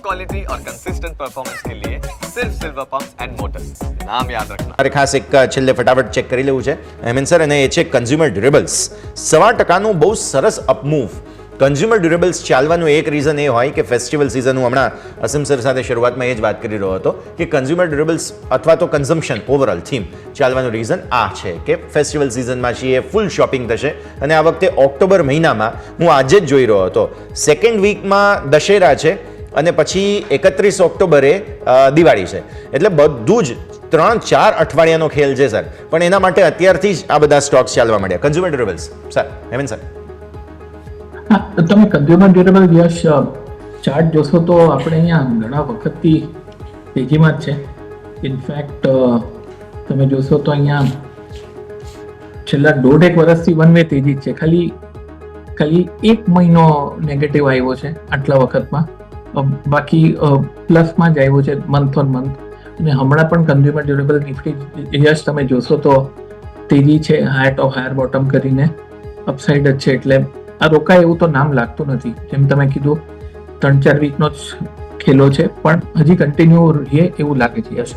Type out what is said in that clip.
Quality और consistent performance के लिए सिर्फ सिल्वर पंप्स एंड मोटर्स, नाम याद रखना। મારે ખાસ એક છેલ્લે ફટાફટ ચેક કરી લેવું છે હેમંત સર, અને એ છે કન્ઝ્યુમર ડ્યુરેબલ્સ. 1.5% બહુ સરસ અપમૂવ. કન્ઝ્યુમર ડ્યુરેબલ્સ ચાલવાનું એક રીઝન એ હોય કે ફેસ્ટિવલ સિઝન, હું હમણાં અસીમ સર સાથે શરૂઆતમાં એ જ વાત કરી રહ્યો હતો કે કન્ઝ્યુમર ડ્યુરેબલ્સ અથવા તો કન્ઝમ્પશન ઓવરઓલ થીમ ચાલવાનું રીઝન આ છે કે ફેસ્ટિવલ સિઝનમાં છીએ, ફૂલ શોપિંગ થશે. અને આ વખતે ઓક્ટોબર મહિનામાં હું આજે જ જોઈ રહ્યો હતો, સેકન્ડ વીકમાં દશેરા છે અને પછી 31 ઓક્ટોબરે દિવાળી છે. એટલે બધું જ 3-4 અઠવાડિયાનો ખેલ છે સર, પણ એના માટે અત્યારથી જ આ બધા સ્ટોક્સ ચાલવા માંડ્યા. Consumer durables sir, Hemant sir. હા, તમે કન્ઝ્યુમર ડ્યુરેબલ યશ ચાર્ટ જોશો તો આપણે અહીંયા ઘણા વખતથી તેજીમાં જ છે. ઇનફેક્ટ તમે જોશો તો અહીંયા છેલ્લા 1.5 વર્ષથી વન વે તેજી જ છે. ખાલી 1 મહિનો નેગેટિવ આવ્યો છે આટલા વખતમાં, બાકી પ્લસમાં જ આવ્યો છે મંથ ઓન મંથ. અને હમણાં પણ કન્ઝ્યુમર ડ્યુરેબલ નિફ્ટી યશ તમે જોશો તો તેજી છે, હાઈ ટોપ હાયર બોટમ કરીને અપસાઇડ જ છે. એટલે આ રોકાય એવું તો નામ લાગતું નથી. જેમ તમે કીધું 3-4 વીકનો જ ખેલો છે, પણ હજી કન્ટિન્યુ રહે એવું લાગે છે યશ.